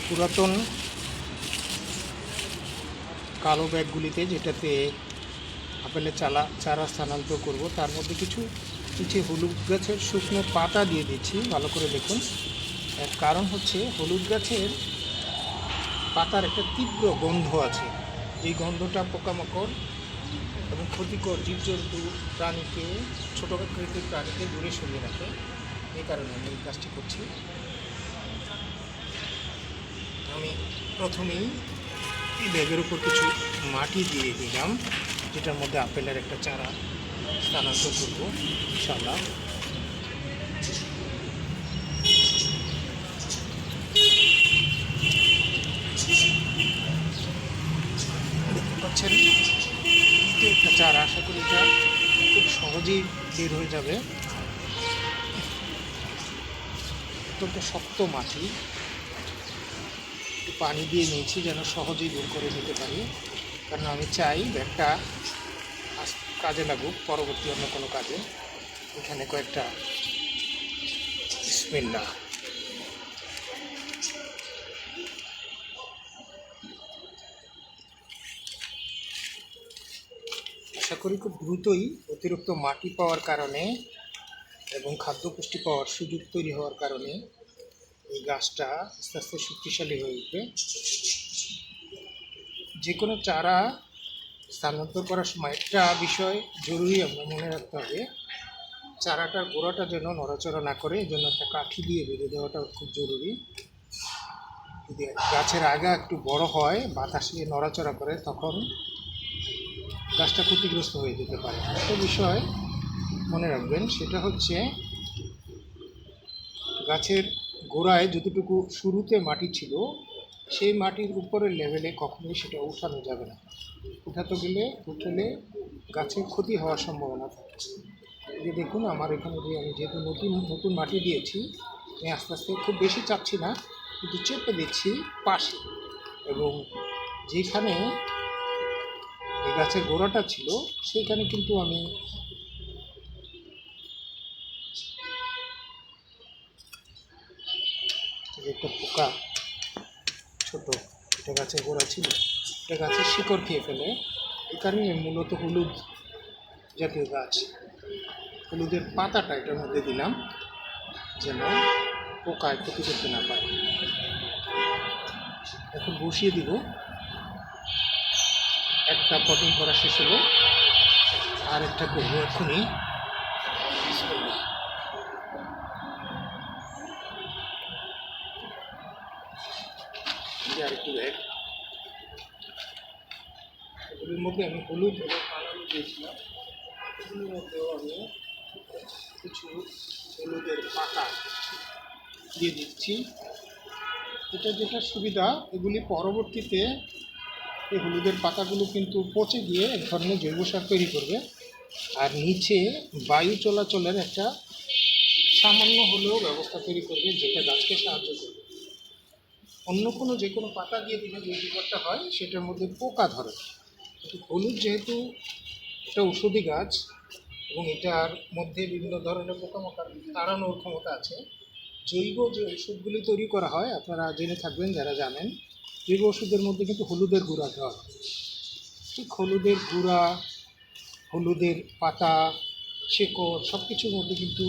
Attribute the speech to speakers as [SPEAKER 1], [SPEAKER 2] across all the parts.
[SPEAKER 1] পুরাতন কালো ব্যাগগুলিতে, যেটাতে আপেলের চারা স্থানান্তর করব, তার মধ্যে কিছু হলুদ গাছের শুকনো পাতা দিয়ে দিচ্ছি। ভালো করে দেখুন। এর কারণ হচ্ছে হলুদ গাছের পাতার একটা তীব্র গন্ধ আছে। এই গন্ধটা পোকামাকড় এবং ক্ষতিকর জীবজন্তু প্রাণীকে, ছোটো আকৃতির প্রাণীকে দূরে সরিয়ে রাখে। এই কারণে আমি এই কাজটি করছি। আমি প্রথমেই এই ব্যাগের উপর কিছু মাটি দিয়ে দিলাম, যেটার মধ্যে আপেলের একটা চারা স্থানান্তর করবো ইনশাআল্লাহ। দেখতে পাচ্ছেন দ্বিতীয় একটা চারা, আশা করি এটা খুব সহজেই বের হয়ে যাবে। অত্যন্ত শক্ত মাটি, পানি দিয়ে নিয়েছি যেন সহজেই বের করে নিতে পারি, কারণ আমি চাই ব্যাগটা কাজে লাগুক পরবর্তী অন্য কোনো কাজে। এখানে কয়েকটা বিসমিল্লাহ। আশা করি খুব দ্রুতই অতিরিক্ত মাটি পাওয়ার কারণে এবং খাদ্য পুষ্টি পাওয়ার সুযোগ তৈরি হওয়ার কারণে এই গাছটা আস্তে আস্তে শক্তিশালী হয়ে উঠবে। যে কোনো চারা স্থানান্তর করার সময় একটা বিষয় জরুরি আমরা মনে রাখতে হবে, চারাটার গোড়াটা যেন নড়াচড়া না করে, এই জন্য একটা কাঠি দিয়ে বেঁধে দেওয়াটা খুব জরুরি। যদি গাছের আগা একটু বড় হয়, বাতাসে নড়াচড়া করে, তখন গাছটা ক্ষতিগ্রস্ত হয়ে যেতে পারে। একটা বিষয় মনে রাখবেন, সেটা হচ্ছে গাছের গোড়ায় যতটুকু শুরুতে মাটি ছিল, সেই মাটির উপরের লেভেলে কখনোই সেটা উঠানো যাবে না। উঠলে গাছের ক্ষতি হওয়ার সম্ভাবনা থাকে। যে দেখুন, আমার এখানে আমি যেহেতু নতুন মাটি দিয়েছি, আমি আস্তে আস্তে খুব বেশি চাপছি না, কিন্তু চেপে দিচ্ছি পাশে। এবং যেখানে এই গাছের গোড়াটা ছিল, সেইখানে কিন্তু আমি একটা পোকা, ছোট, এটা গাছের গোড়া ছিল, এটা গাছের শিকড় খেয়ে ফেলে। এই কারণে মূলত হলুদ জাতীয় গাছ, হলুদের পাতাটা এটার মধ্যে দিলাম যেন পোকায় ক্ষতি করতে না পারে। এখন বসিয়ে দিব। একটা পটিং করা শেষ হলো, আর একটা করবো এক্ষুনি। আরেকটি ব্যাগ, এগুলির মধ্যে আমি হলুদ এবং কালো দিয়েছিলাম, এগুলির মধ্যেও আমি কিছু হলুদের পাতা দিয়ে দিচ্ছি। যেটা সুবিধা, এগুলি পরবর্তীতে এই হলুদের পাতাগুলো কিন্তু পচে গিয়ে এক ধরনের জৈব সার তৈরি করবে, আর নিচে বায়ু চলাচলের একটা সামান্য হলেও ব্যবস্থা তৈরি করবে, যেটা গাছকে সাহায্য করবে। অন্য যে কোনো পাতা দিয়ে দিলে যে বিপদটা হয়, সেটার মধ্যে পোকা ধরে। কিন্তু হলুদ যেহেতু এটা ঔষধি গাছ এবং এটার মধ্যে বিভিন্ন ধরনের পোকামাকড় তাড়ানোর ক্ষমতা আছে, জৈব যে ওষুধগুলি তৈরি করা হয়, আপনারা জেনে থাকবেন যারা জানেন, জৈব ওষুধের মধ্যে কিন্তু হলুদের গুঁড়া দেওয়া হয়। ঠিক হলুদের গুঁড়া, হলুদের পাতা, শেকড়, সব কিছুর মধ্যে কিন্তু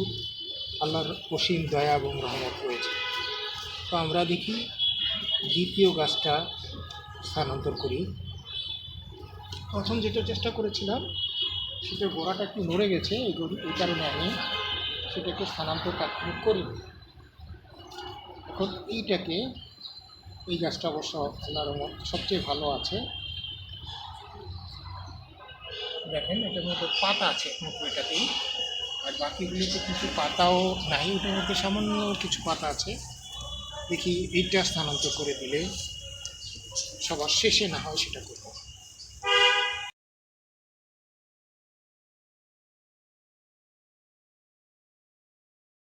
[SPEAKER 1] আল্লাহর অসীম দয়া এবং রহমত রয়েছে। তো আমরা দেখি দ্বিতীয় গাছটা স্থানান্তর করি। প্রথম যেটা চেষ্টা করেছিলাম, সেটা গোড়াটা একটু নড়ে গেছে, এই কারণে আমি সেটাকে স্থানান্তর তাৎক্ষণিক করিনি। এখন এই গাছটা অবশ্য আল্লাহর রহমত সবচেয়ে ভালো আছে। দেখেন, এটার মধ্যে পাতা আছে একমাত্র এটাতেই, আর বাকিগুলিতে কিছু পাতাও নাই, ওটার মধ্যে সামান্য কিছু পাতা আছে। দেখি এইটা স্থানান্তর করে দিলে সবার শেষে না হয় সেটা করব।